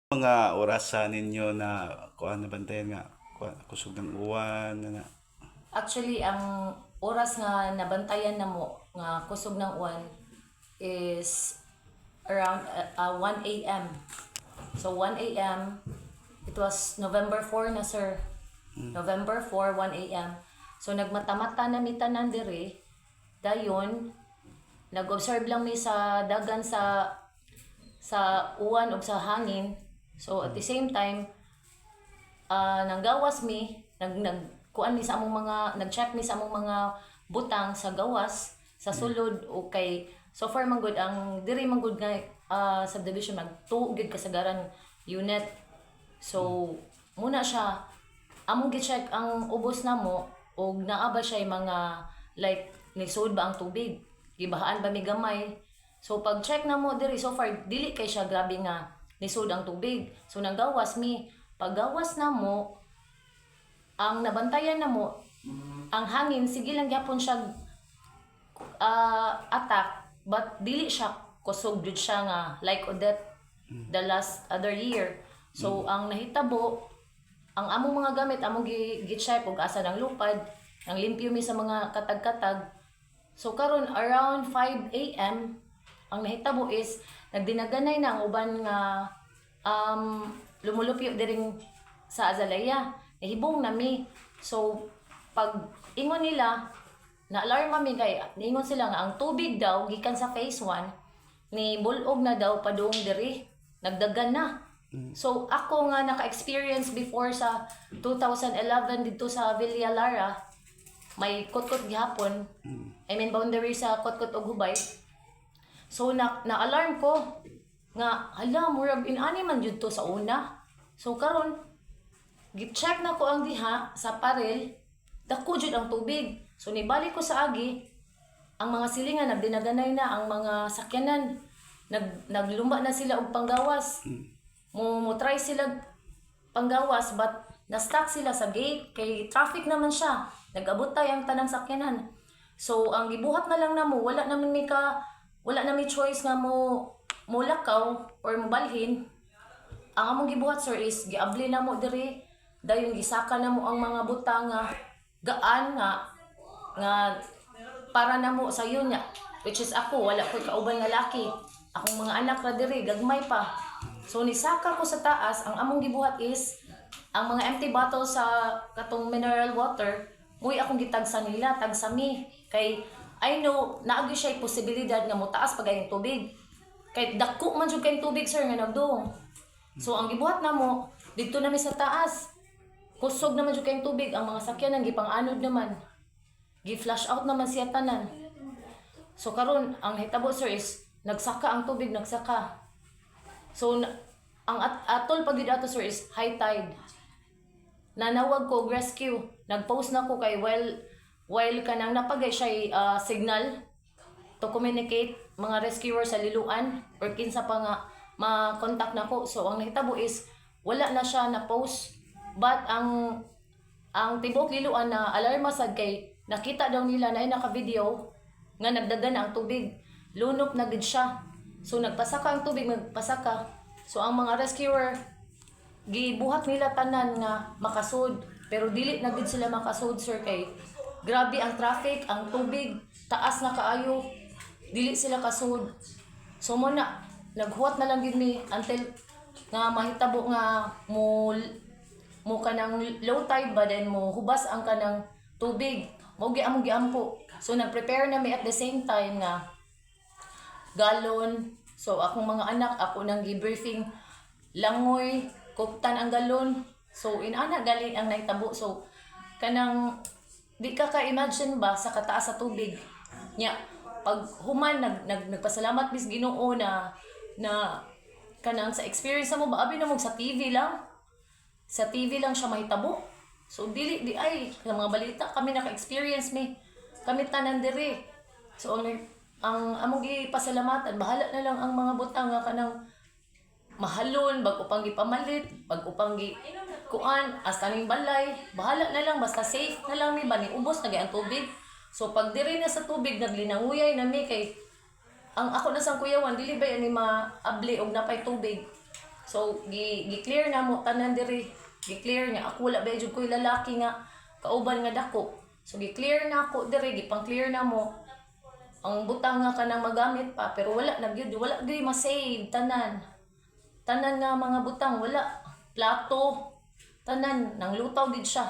Mga orasan ninyo na kuan na bantayan nga kusog ng uwan na. Actually, ang oras nga nabantayan na mo nga kusog ng uwan is around 1 a.m. So 1 a.m. It was November 4 na, sir. November 4, 1 a.m. So nagmata-mata na mi tanan diri. Dayon nag-observe lang mi sa dagan sa uwan ug sa hangin. So at the same time, nanggawas mi, kuan mi sa among mga nag-check mi sa among mga butang sa gawas sa sulod o kay so far man gud ang diri man gud nga subdivision magtuo gid kasagaran unit. So muna siya among gi-check ang ubos namo og naa ba siya mga like nisud ba ang tubig, gibahaan ba mi gamay. So pag check namo diri so far dili kay siya grabe nga nisud ang tubig. So nanggawas mi, paggawas namo ang nabantayan namo ang hangin sige lang gyapon siya attack, but dili siya kusog jud siya nga like Odette the last other year. So ang nahitabo ang among mga gamit among gi-check og asa ng lupad, ang limpyo mi sa mga katag-katag. So karon around 5 a.m. ang nahitabo is nagdinaganay na ang uban nga lumulupyo diring sa Azalea. Nahibong nami. So pag ingon nila na alarm kami kay niingon sila nga ang tubig daw gikan sa phase 1 ni bulog na daw padung diri, nagdagan na. So ako nga naka-experience before sa 2011 dito sa Villa Lara, may kutkot gihapon. I mean boundary sa kutkot ug Hubay. So na-alarm ko nga hala murag inani man jud to sa una. So karon gi-check na ko ang diha sa parel, dako jud ang tubig. So nibalik ko sa agi, ang mga silingan nagdinaganay na, ang mga sakyanan naglumba na sila og panggawas. Mo try sila panggawas but na-stuck sila sa gate kay traffic naman siya. Nag-abot tayo ang tanang sakyanan. So ang gibuhat na lang namo wala na mi choice nga mo lakaw or mo balhin. Ang among gibuhat, sir, is giabli na mo diri, dayon gisaka na mo ang mga butang nga gaan nga para na mo sa yun niya, which is ako wala ko'y kauban nga laki, akong mga anak ra diri gagmay pa. So nisaka ko sa taas. Ang among gibuhat is ang mga empty bottle sa katong mineral water muy akong gitagsa nila, tagsami kay I know naagi siya posibilidad nga motaas pagayong tubig kay dako man jud kay tubig, sir, nga nagduong. So ang gibuhat namo didto na mi sa taas, kusog naman jud kay tubig, ang mga sakyanan gipang-anod naman, gi-flush out naman siya tanan. So karon ang hitabo, sir, is nagsaka ang tubig, nagsaka. So ang atol pag dito, sir, is high tide. Nanawag ko og rescue, nag-post na ko kay while kanang napagay siya signal to communicate mga rescuer sa liluan or kinsa pa nga ma-contact na ko. So ang nahitabo is wala na siya na post, but ang tibok liluan na alarma sad kay nakita daw nila na naka-video nga nagdagan ang tubig, lunok na gid siya. So nagpasaka ang tubig, nagpasaka. So ang mga rescuer gibuhat nila tanan nga makasud, pero dili na gid sila makasud, sir, kay grabe ang traffic, ang tubig taas na kaayo, dili sila kasud. So mo na naghuwat na lang gid mi until nga mahitabo nga mo kanang low tide ba, then mo hubas ang kanang tubig, mo among giampo. So nag-prepare na mi at the same time nga galon. So akong mga anak ako nang gi-briefing langoy kuptan ang galon. So inana gali ang nahitabo. So kanang di ka imagine ba sa kataas sa tubig nya, pag human nagpasalamat bis Ginoo na kanang sa experience mo ba abi na mo sa TV lang siya mahitabo. So dili di ay sa mga balita kami naka-experience kami tanan diri. So ang among gipasalamatan, bahala na lang ang mga butang nga kanang mahalon, bag upang gipamalit, bag upang kuan hasta ning balay, bahala na lang basta safe na lang mi ba ni ubos na ang tubig. So pag diri na sa tubig naglinanguyay na mi kay ang ako na sang kuyawan dili ba ani maabli og napay tubig. So gi-clear na mo tanan diri. Gi-clear niya ako wala ba jud ko'y lalaki nga kauban nga dako. So gi-clear na ako diri, gipang-clear na mo. Ang butang nga kanang magamit pa pero wala na gyud, wala gyud ma-save tanan. Tanan nga mga butang wala. Plato tanan nang lutaw gid siya.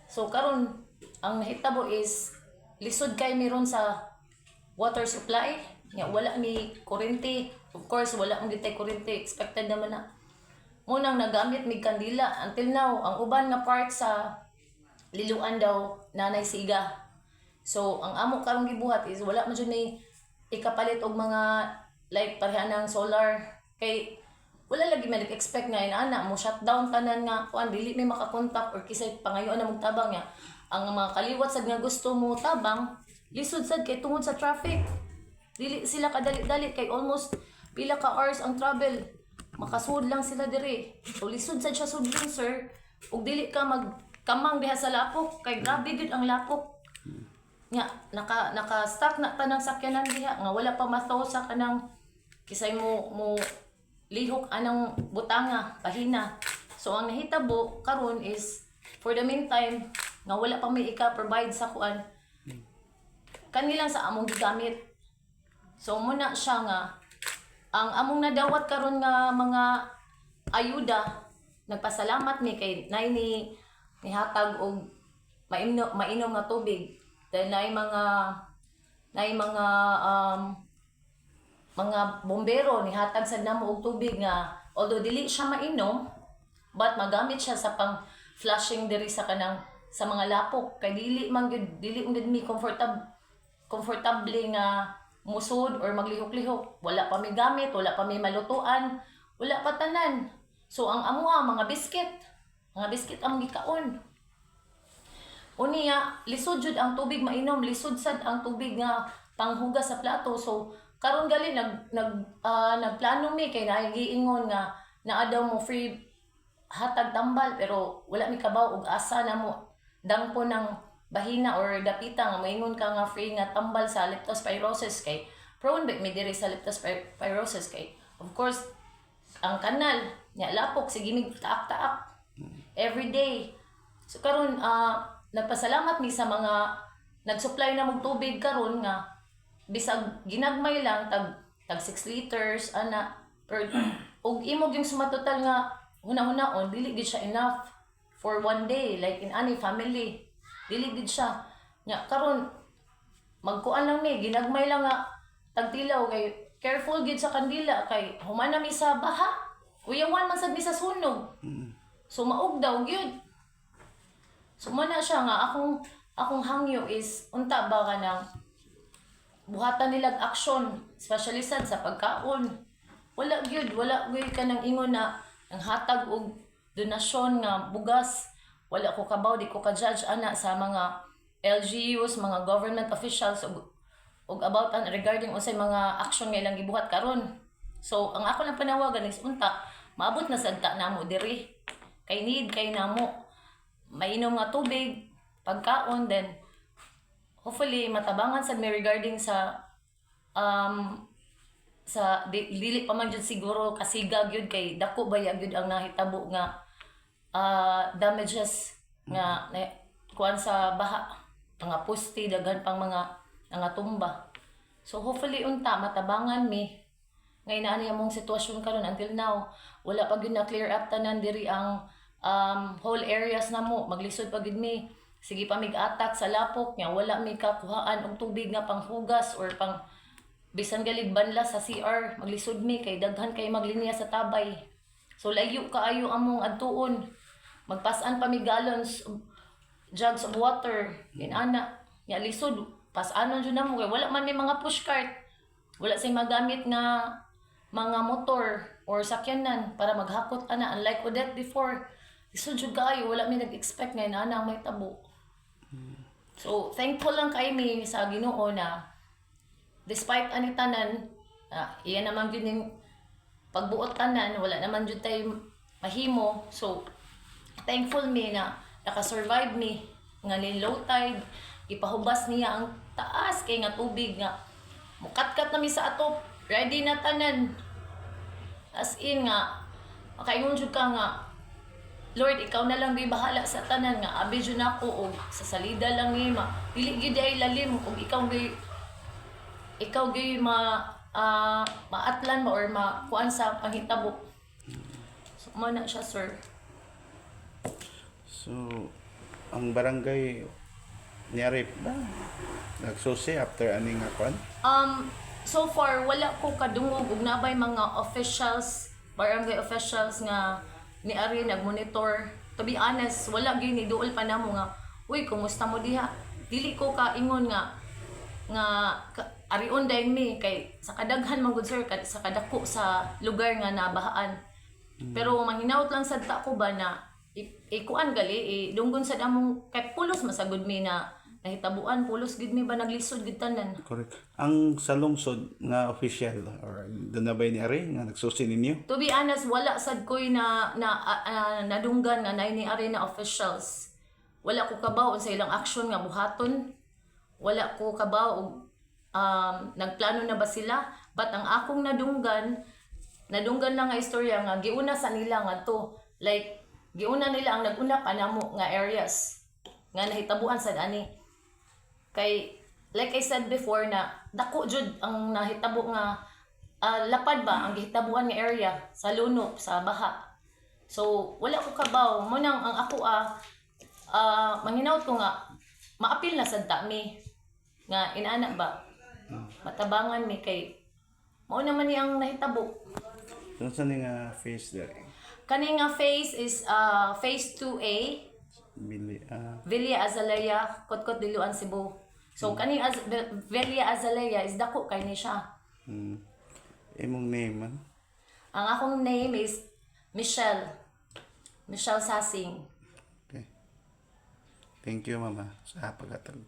So karon ang nahitabo is lisod kay meron sa water supply nga wala ni kuryente. Of course wala mo gitay kuryente, expected naman na. Munang nagamit mig kandila until now ang uban nga part sa liluan daw nanay siga. So ang amo karong gibuhat is wala man jud may ikapalit og mga like pareha ng solar kay wala lagi man expect nga ana mo shutdown tanan nga kuan dili may makakontak or kisay pangayoan na magtabang nga ang mga kaliwat sad nga gusto mo tabang lisod sad kay tungod sa traffic dili sila kadali-dali kay almost pila ka hours ang travel makasud lang sila diri so lisod sad siya sudlon sir ug dili ka magkamang diha sa lapok kay grabe gid ang lapok nga naka stuck na tanang sakyanan diha nga wala pa mathaw sa kanang kisay mo lihok anang butanga pahina so ang nahitabo karon is for the meantime nga wala pa may ika-provide sa kuan kanilang sa among gigamit so muna siya nga ang among nadawat karon nga mga ayuda nagpasalamat mi kay nay ni hatag og mainom nga tubig dahil nay mga bombero ni hatag sad namo og tubig nga although dili siya mainom but magamit siya sa pang flushing diri sa kanang sa mga lapok kay dili man gud mi comfortable nga musod or maglihok-lihok wala pa mi gamit wala pa mi malutuan wala pa tanan so ang amuha mga biscuit ang gikaon unya lisod jud ang tubig mainom lisod sad ang tubig nga panghugas sa plato so karon gali nagplano mi kay nagiingon nga naa daw mo free hatag tambal pero wala mi kabaw og asa na mo dangpo ng bahina or dapita nga maingon ka nga free nga tambal sa leptospirosis kay prone ba mi diri sa leptospirosis kay of course ang kanal nya lapok sige mig taak-taak every day so karon nagpasalamat mi sa mga nagsupply na mog tubig karon nga bisag ginagmay lang tag 6 liters ana per og imog yung sumatotal nga huna-hunaon dili gid siya enough for one day like in any family dili gid siya nya karon magkuan lang ni ginagmay lang nga tagtilaw kay careful gid sa kandila kay humana mi sa baha uyawan man sad mi sa sunog so maog daw gyud so mo na siya nga akong hangyo is unta ba ka nang buhatan nilag aksyon especially sad sa pagkaon wala gyud ka nang ingon na ang hatag og donasyon nga bugas wala ko kabaw di ko ka judge ana sa mga LGUs mga government officials og about regarding unsay mga action nga ilang gibuhat karon so ang ako lang panawagan is unta maabot na sad ta namo diri kay need kay namo mainom nga tubig pagkaon then hopefully matabangan sad may regarding sa dili pa man jud siguro kasiga gyud kay dako baya gyud ang nahitabo nga damages nga kuan sa baha mga pusti daghan pang mga tumba so hopefully unta matabangan mi ngay na ani among sitwasyon karon until now wala pa gyud na clear up tanan diri ang whole areas namo maglisod pa gyud mi sige pa mig-atak sa lapok nya wala mi kakuhaan og tubig nga panghugas or pang bisan galig banla sa CR maglisod mi kay daghan kay maglinya sa tabay so layo kaayo among adtuon magpasan pa mi gallons jugs of water inana nya lisod pasanon jud namo kay wala man may mga pushcart wala say magamit nga mga motor or sakyanan para maghakot ana unlike Odette before lisod jud kaayo wala mi nag-expect nga inana ang may tabo. So, thankful lang kay mi sa Ginoo na despite ani tanan, iyan naman yun yung pagbuot tanan, wala naman yun tayo mahimo. So, thankful mi na nakasurvive mi nga ni low tide, ipahubas niya ang taas kay nga tubig nga mukatkat na mi sa atop, ready na tanan. As in nga, Makaingon jud ka nga, Lord, ikaw na lang di bahala sa tanan nga abi jud nako og sa salida lang ni dili gyud ay lalim ug ikaw gyud maatlan mo or makuan sa panghitabo. So man na siya, sir. So, ang barangay niyari ba? Nagsusi after aning nga kuan? So far wala ko kadungog ug nabay mga officials, barangay officials nga ni Ari nagmonitor. To be honest, wala gyud ni duol pa namo nga, uy, kumusta mo diha? Dili ko kaingon nga arion day mi kay sa kadaghan man gud, sir, sa kadako sa lugar nga nabahaan. Pero manghinaot lang sad ta ko ba na ikuan gali dunggon sa among kay pulos masagud mi na nahitabuan, pulos gid mi ba naglisod gid tanan. Correct. Ang sa lungsod nga official or doon na ba ni Ari nga nagsusi ninyo? To be honest, wala sad koy nadunggan nga nay ni Ari na officials. Wala ko kabaw sa ilang action nga buhaton. Wala ko kabaw og nagplano na ba sila? But ang akong nadunggan lang nga istorya nga giuna sa nila nga to. Like giuna nila ang naguna pa namo nga areas nga nahitabuan sad ani. Kay like I said before na dako jud ang nahitabo nga lapad ba ang gihitabuan nga area sa lunop sa baha. So wala ko kabaw mo nang ang ako manghinaot ko nga maapil na sad ta mi nga inana ba matabangan mi kay mao naman ni ang nahitabo. Doon sa nga face there. Kani nga phase is phase 2A, Villa Azalea, Kotkot, Diluan, Cebu. So kani Villa Azalea is dako kay ni siya. Imong name man? Ang akong name is Michelle Sasing. Okay. Thank you, mama, sa pagkatag.